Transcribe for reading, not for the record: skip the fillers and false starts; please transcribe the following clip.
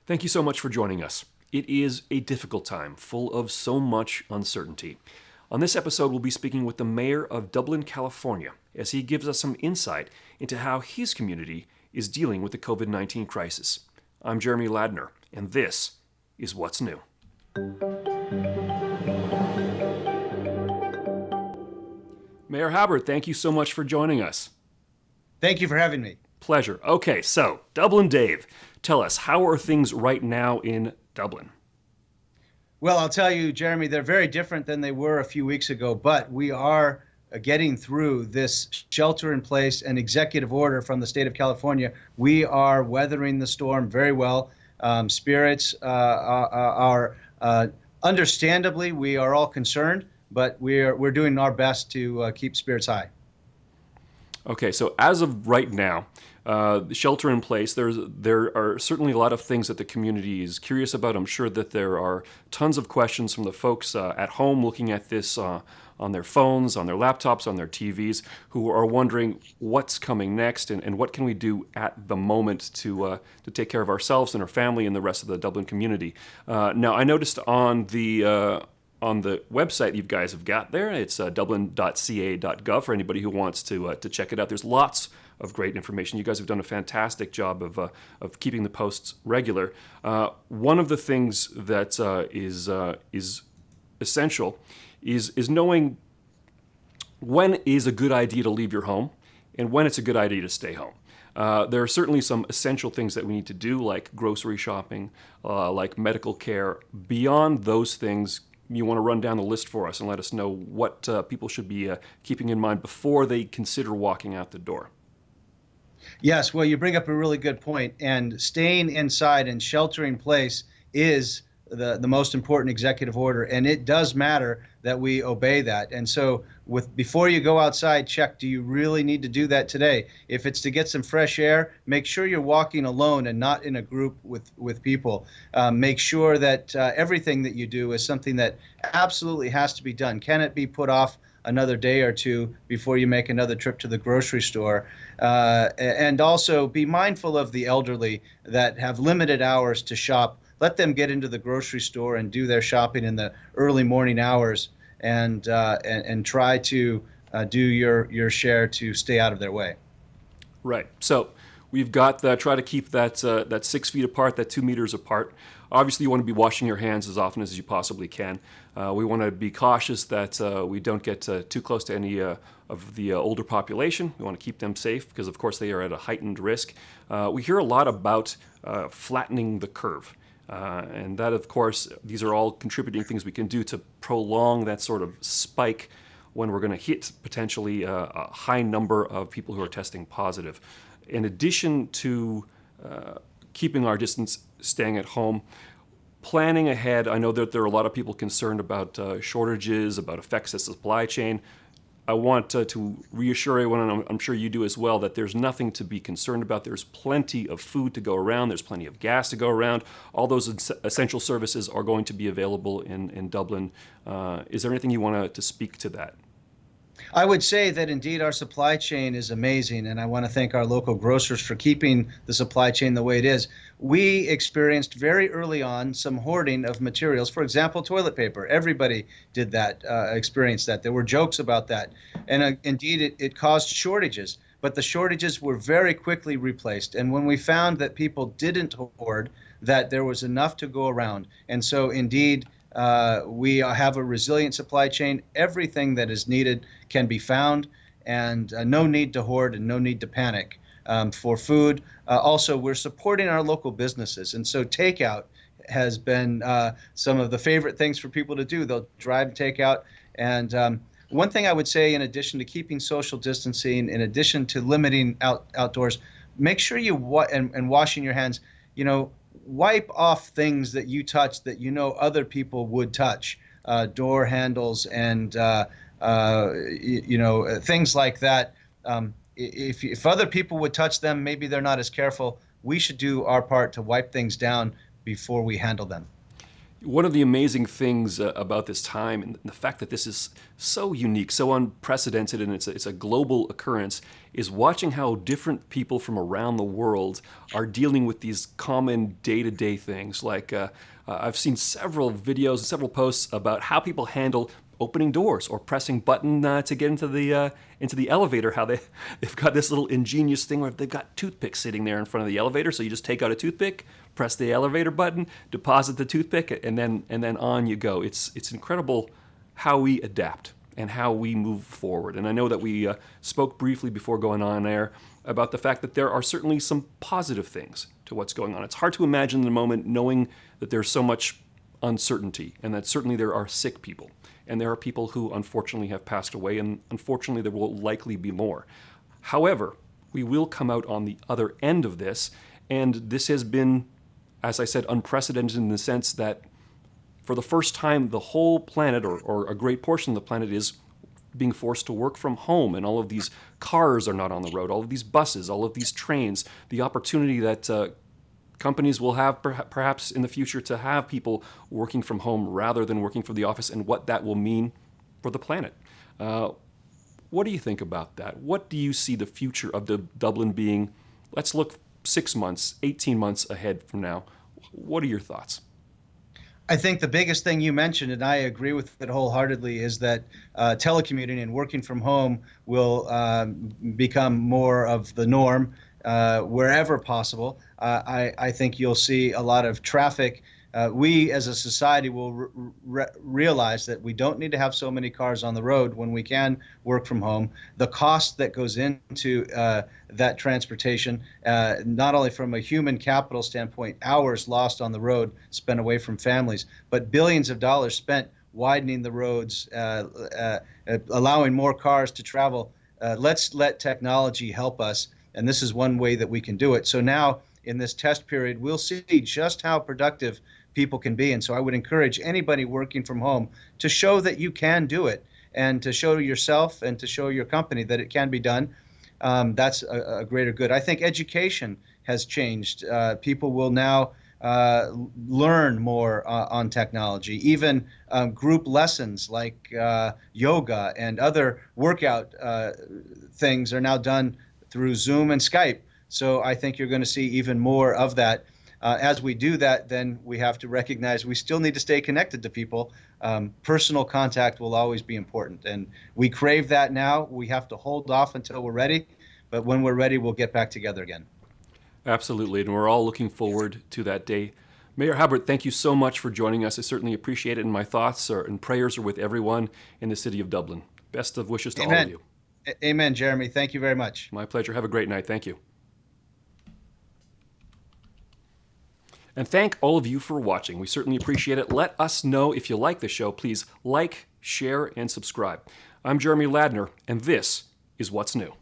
Thank you so much for joining us. It is a difficult time, full of so much uncertainty. On this episode, we'll be speaking with the mayor of Dublin, California, as he gives us some insight into how his community is dealing with the COVID-19 crisis. I'm Jeremy Ladner, and this is What's New. Mayor Haubert, thank you so much for joining us. Thank you for having me. Pleasure. Okay, so Dublin Dave, tell us, how are things right now in Dublin? Well, I'll tell you, Jeremy, they're very different than they were a few weeks ago, but we are getting through this shelter in place and executive order from the state of California. We are weathering the storm very well. Spirits are understandably, we are all concerned, but we're doing our best to keep spirits high. Okay, so as of right now, the shelter in place, there are certainly a lot of things that the community is curious about. I'm sure that there are tons of questions from the folks at home looking at this on their phones, on their laptops, on their TVs, who are wondering what's coming next and what can we do at the moment to take care of ourselves and our family and the rest of the Dublin community. Now, I noticed on the website you guys have got there, it's dublin.ca.gov for anybody who wants to check it out. There's lots of great information. You guys have done a fantastic job of keeping the posts regular. One of the things that is essential is knowing when is a good idea to leave your home and when it's a good idea to stay home. There are certainly some essential things that we need to do, like grocery shopping, like medical care. Beyond those things, you want to run down the list for us and let us know what people should be keeping in mind before they consider walking out the door. Yes, well, you bring up a really good point, and staying inside and sheltering in place is the most important executive order, and it does matter that we obey that. And so before you go outside, check, do you really need to do that today? If it's to get some fresh air, make sure you're walking alone and not in a group with people. Make sure that everything that you do is something that absolutely has to be done. Can it be put off another day or two before you make another trip to the grocery store? And also be mindful of the elderly that have limited hours to shop. Let them get into the grocery store and do their shopping in the early morning hours, and try to do your share to stay out of their way. Right. So we've got try to keep that 6 feet apart, that 2 meters apart. Obviously, you want to be washing your hands as often as you possibly can. We want to be cautious that we don't get too close to any of the older population. We want to keep them safe because, of course, they are at a heightened risk. We hear a lot about flattening the curve. And that, of course, these are all contributing things we can do to prolong that sort of spike when we're going to hit potentially a high number of people who are testing positive. In addition to keeping our distance, staying at home, planning ahead. I know that there are a lot of people concerned about shortages, about effects of supply chain. I want to reassure everyone, and I'm sure you do as well, that there's nothing to be concerned about. There's plenty of food to go around. There's plenty of gas to go around. All those essential services are going to be available in Dublin. Is there anything you want to speak to that? I would say that indeed our supply chain is amazing, and I want to thank our local grocers for keeping the supply chain the way it is. We experienced very early on some hoarding of materials. For example, toilet paper. Everybody did that, experienced that. There were jokes about that. And indeed, it caused shortages. But the shortages were very quickly replaced. And when we found that people didn't hoard, that there was enough to go around. And so indeed, we have a resilient supply chain. Everything that is needed can be found, and no need to hoard and no need to panic for food. Also, we're supporting our local businesses, and so takeout has been some of the favorite things for people to do. They'll drive takeout. And one thing I would say, in addition to keeping social distancing, in addition to limiting outdoors, make sure you and washing your hands, wipe off things that you touch that other people would touch, door handles and things like that. If other people would touch them, maybe they're not as careful. We should do our part to wipe things down before we handle them. One of the amazing things about this time and the fact that this is so unique, so unprecedented, and it's a global occurrence, is watching how different people from around the world are dealing with these common day-to-day things. Like I've seen several videos and several posts about how people handle opening doors or pressing button to get into the elevator. How they've got this little ingenious thing where they've got toothpicks sitting there in front of the elevator. So you just take out a toothpick, press the elevator button, deposit the toothpick, and then on you go. It's incredible how we adapt and how we move forward. And I know that we spoke briefly before going on air about the fact that there are certainly some positive things to what's going on. It's hard to imagine in the moment knowing that there's so much uncertainty and that certainly there are sick people. And there are people who unfortunately have passed away, and unfortunately there will likely be more. However, we will come out on the other end of this, and this has been, as I said, unprecedented in the sense that for the first time the whole planet, or a great portion of the planet, is being forced to work from home, and all of these cars are not on the road, all of these buses, all of these trains, the opportunity that companies will have perhaps in the future to have people working from home rather than working from the office, and what that will mean for the planet. What do you think about that? What do you see the future of Dublin being? Let's look 6 months, 18 months ahead from now. What are your thoughts? I think the biggest thing you mentioned, and I agree with it wholeheartedly, is that telecommuting and working from home will become more of the norm wherever possible. I think you'll see a lot of traffic. We as a society will realize that we don't need to have so many cars on the road when we can work from home. The cost that goes into that transportation, not only from a human capital standpoint, hours lost on the road spent away from families, but billions of dollars spent widening the roads, allowing more cars to travel. Let's let technology help us, and this is one way that we can do it. So now in this test period, we'll see just how productive people can be. And so I would encourage anybody working from home to show that you can do it, and to show yourself and to show your company that it can be done. That's a greater good. I think education has changed. People will now learn more on technology. Even group lessons like yoga and other workout things are now done through Zoom and Skype. So I think you're going to see even more of that. As we do that, then we have to recognize we still need to stay connected to people. Personal contact will always be important, and we crave that now. We have to hold off until we're ready, but when we're ready, we'll get back together again. Absolutely, and we're all looking forward to that day. Mayor Haubert, thank you so much for joining us. I certainly appreciate it, and my thoughts and prayers are with everyone in the city of Dublin. Best of wishes to all of you. Amen, Jeremy. Thank you very much. My pleasure. Have a great night. Thank you. And thank all of you for watching. We certainly appreciate it. Let us know if you like the show. Please like, share, and subscribe. I'm Jeremy Ladner, and this is What's New.